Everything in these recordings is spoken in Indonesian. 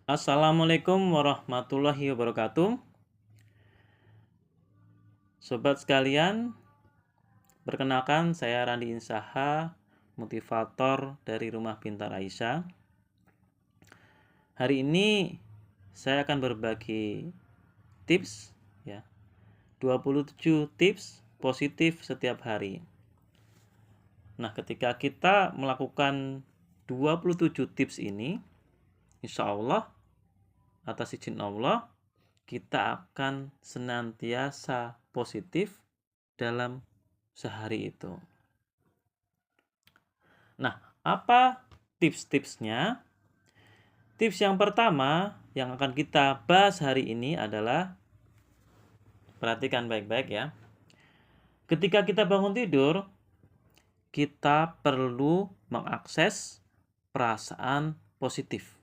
Assalamualaikum warahmatullahi wabarakatuh. Sobat sekalian, perkenalkan saya Randi Insaha, motivator dari Rumah Pintar Aisyah. Hari ini saya akan berbagi tips ya, 27 tips positif setiap hari. Nah, ketika kita melakukan 27 tips ini, insya Allah atas izin Allah kita akan senantiasa positif dalam sehari itu. Nah, apa tips-tipsnya? Tips yang pertama yang akan kita bahas hari ini adalah, perhatikan baik-baik ya. Ketika kita bangun tidur, kita perlu mengakses perasaan positif.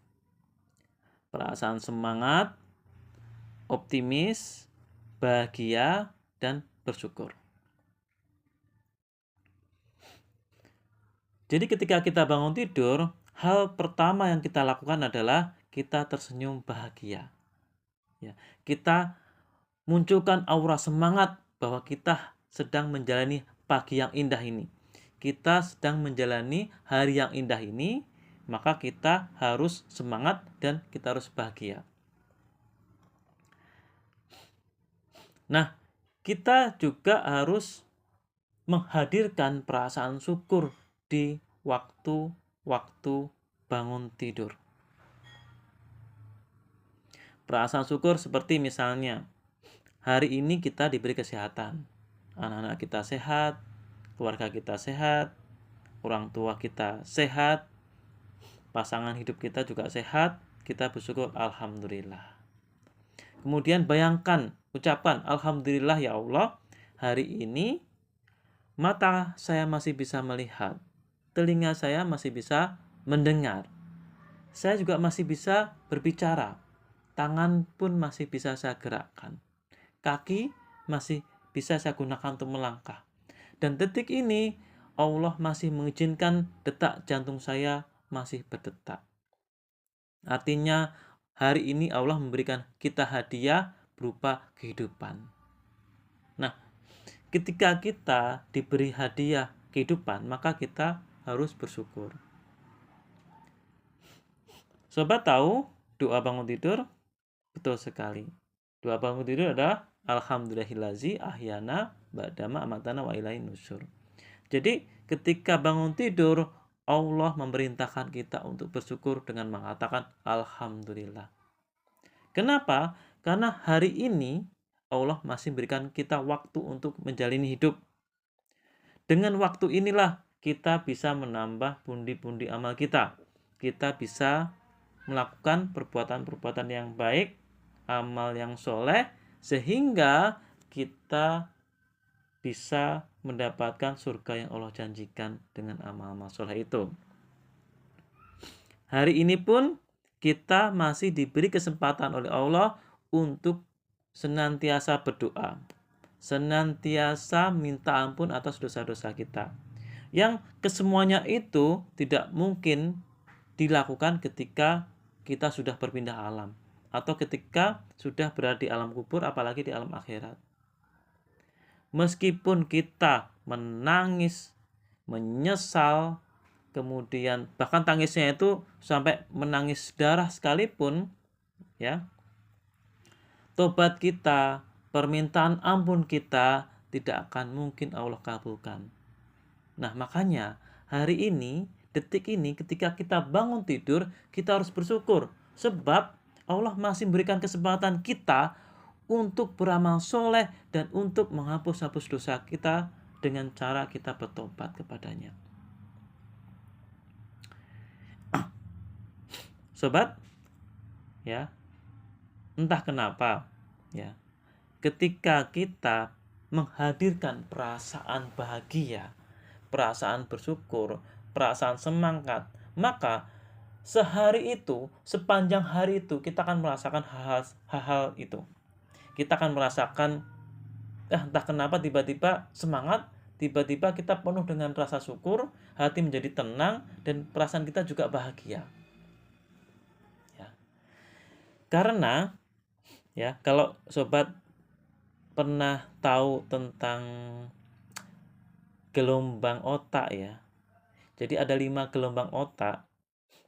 Perasaan semangat, optimis, bahagia, dan bersyukur. Jadi ketika kita bangun tidur, hal pertama yang kita lakukan adalah kita tersenyum bahagia. Ya, kita munculkan aura semangat bahwa kita sedang menjalani pagi yang indah ini. Kita sedang menjalani hari yang indah ini, maka kita harus semangat dan kita harus bahagia. Nah, kita juga harus menghadirkan perasaan syukur di waktu-waktu bangun tidur. Perasaan syukur seperti misalnya, hari ini kita diberi kesehatan. Anak-anak kita sehat, keluarga kita sehat, orang tua kita sehat, pasangan hidup kita juga sehat, kita bersyukur alhamdulillah. Kemudian bayangkan, ucapkan alhamdulillah ya Allah, hari ini mata saya masih bisa melihat, telinga saya masih bisa mendengar, saya juga masih bisa berbicara, tangan pun masih bisa saya gerakkan, kaki masih bisa saya gunakan untuk melangkah. Dan detik ini Allah masih mengizinkan detak jantung saya masih berdetak. Artinya hari ini Allah memberikan kita hadiah berupa kehidupan. Nah, ketika kita diberi hadiah kehidupan, maka kita harus bersyukur. Sobat tahu doa bangun tidur? Betul sekali. Doa bangun tidur adalah alhamdulillahillazi ahyana ba'dama amatana wa ilaihin nusyur. Jadi ketika bangun tidur, Allah memerintahkan kita untuk bersyukur dengan mengatakan alhamdulillah. Kenapa? Karena hari ini Allah masih berikan kita waktu untuk menjalani hidup. Dengan waktu inilah kita bisa menambah pundi-pundi amal kita. Kita bisa melakukan perbuatan-perbuatan yang baik, amal yang soleh, sehingga kita bisa mendapatkan surga yang Allah janjikan dengan amal-amal soleh itu. Hari ini pun kita masih diberi kesempatan oleh Allah untuk senantiasa berdoa, senantiasa minta ampun atas dosa-dosa kita. Yang kesemuanya itu tidak mungkin dilakukan ketika kita sudah berpindah alam atau ketika sudah berada di alam kubur, apalagi di alam akhirat. Meskipun kita menangis, menyesal, kemudian bahkan tangisnya itu sampai menangis darah sekalipun, ya, tobat kita, permintaan ampun kita tidak akan mungkin Allah kabulkan. Nah, makanya hari ini, detik ini, ketika kita bangun tidur, kita harus bersyukur. Sebab Allah masih memberikan kesempatan kita untuk beramal soleh dan untuk menghapus-hapus dosa kita dengan cara kita bertobat kepadanya. Sobat, ya, entah kenapa, ya, ketika kita menghadirkan perasaan bahagia, perasaan bersyukur, perasaan semangat, maka sehari itu, sepanjang hari itu kita akan merasakan hal-hal itu. Kita akan merasakan entah kenapa tiba-tiba semangat, tiba-tiba kita penuh dengan rasa syukur, hati menjadi tenang, dan perasaan kita juga bahagia. Ya. Karena ya, kalau sobat pernah tahu tentang gelombang otak ya. Jadi ada 5 gelombang otak.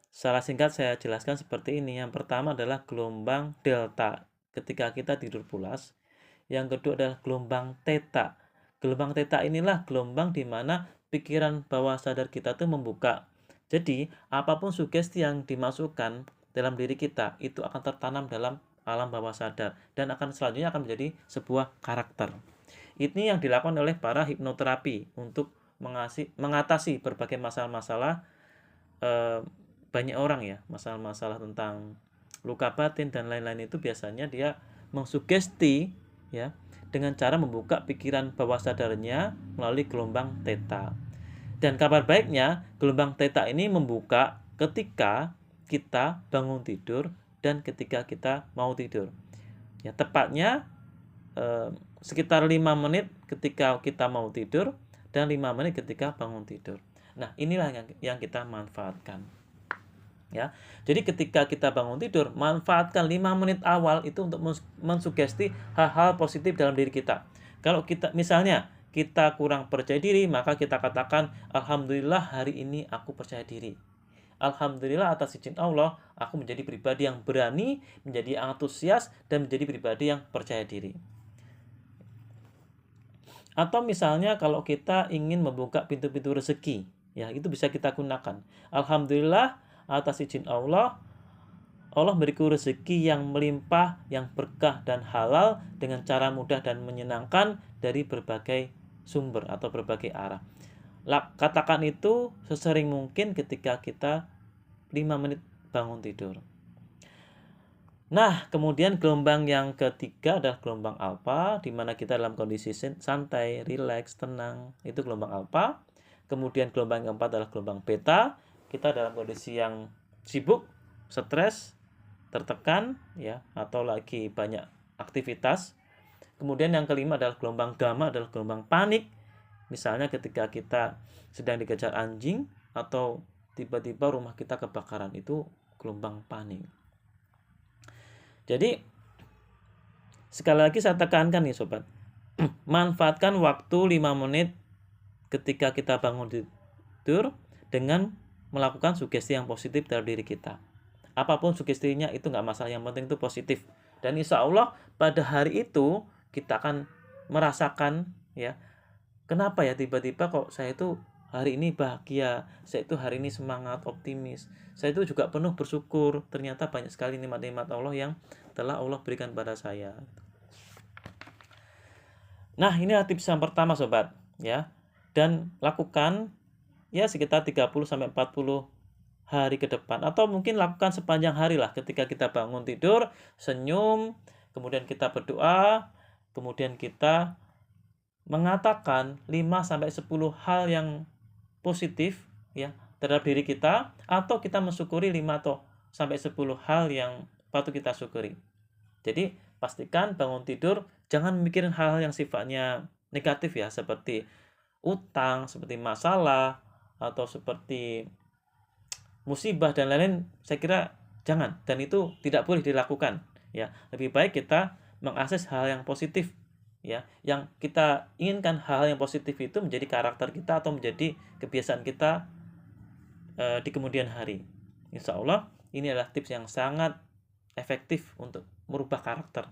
Secara singkat saya jelaskan seperti ini. Yang pertama adalah gelombang delta ketika kita tidur pulas. Yang kedua adalah gelombang theta. Gelombang theta inilah gelombang di mana pikiran bawah sadar kita itu membuka. Jadi, apapun sugesti yang dimasukkan dalam diri kita itu akan tertanam dalam alam bawah sadar dan akan selanjutnya akan menjadi sebuah karakter. Ini yang dilakukan oleh para hipnoterapi untuk mengatasi berbagai masalah-masalah banyak orang ya, masalah-masalah tentang luka batin dan lain-lain itu biasanya dia mengsugesti ya dengan cara membuka pikiran bawah sadarnya melalui gelombang theta. Dan kabar baiknya, gelombang theta ini membuka ketika kita bangun tidur dan ketika kita mau tidur. Ya, tepatnya sekitar 5 menit ketika kita mau tidur dan 5 menit ketika bangun tidur. Nah, inilah yang kita manfaatkan. Ya. Jadi ketika kita bangun tidur, manfaatkan 5 menit awal itu untuk mensugesti hal-hal positif dalam diri kita. Kalau kita misalnya kita kurang percaya diri, maka kita katakan alhamdulillah hari ini aku percaya diri. Alhamdulillah atas izin Allah, aku menjadi pribadi yang berani, menjadi antusias dan menjadi pribadi yang percaya diri. Atau misalnya kalau kita ingin membuka pintu-pintu rezeki, ya itu bisa kita gunakan. Alhamdulillah atas izin Allah, Allah beriku rezeki yang melimpah, yang berkah dan halal dengan cara mudah dan menyenangkan dari berbagai sumber atau berbagai arah. Katakan itu sesering mungkin ketika kita 5 menit bangun tidur. Nah, kemudian gelombang yang ketiga adalah gelombang alfa, di mana kita dalam kondisi santai, rileks, tenang. Itu gelombang alfa. Kemudian gelombang yang keempat adalah gelombang beta. Kita dalam kondisi yang sibuk, stres, tertekan, ya, atau lagi banyak aktivitas. Kemudian yang kelima adalah gelombang gamma, adalah gelombang panik. Misalnya ketika kita sedang dikejar anjing atau tiba-tiba rumah kita kebakaran, itu gelombang panik. Jadi sekali lagi saya tekankan nih sobat, manfaatkan waktu 5 menit ketika kita bangun tidur dengan melakukan sugesti yang positif dalam diri kita. Apapun sugestinya itu nggak masalah, yang penting itu positif. Dan insya Allah pada hari itu kita akan merasakan ya, kenapa ya tiba-tiba kok saya itu hari ini bahagia, saya itu hari ini semangat, optimis. Saya itu juga penuh bersyukur, ternyata banyak sekali nikmat-nikmat Allah yang telah Allah berikan pada saya. Nah, inilah tips yang pertama sobat ya. Dan lakukan ya sekitar 30 sampai 40 hari ke depan, atau mungkin lakukan sepanjang hari lah. Ketika kita bangun tidur, senyum, kemudian kita berdoa, kemudian kita mengatakan 5 sampai 10 hal yang positif ya terhadap diri kita, atau kita mensyukuri 5 atau sampai 10 hal yang patut kita syukuri. Jadi pastikan bangun tidur jangan mikirin hal-hal yang sifatnya negatif ya, seperti utang, seperti masalah, atau seperti musibah dan lain-lain. Saya kira jangan, dan itu tidak boleh dilakukan ya. Lebih baik kita mengakses hal yang positif ya, yang kita inginkan hal yang positif itu menjadi karakter kita atau menjadi kebiasaan kita di kemudian hari. Insya Allah ini adalah tips yang sangat efektif untuk merubah karakter.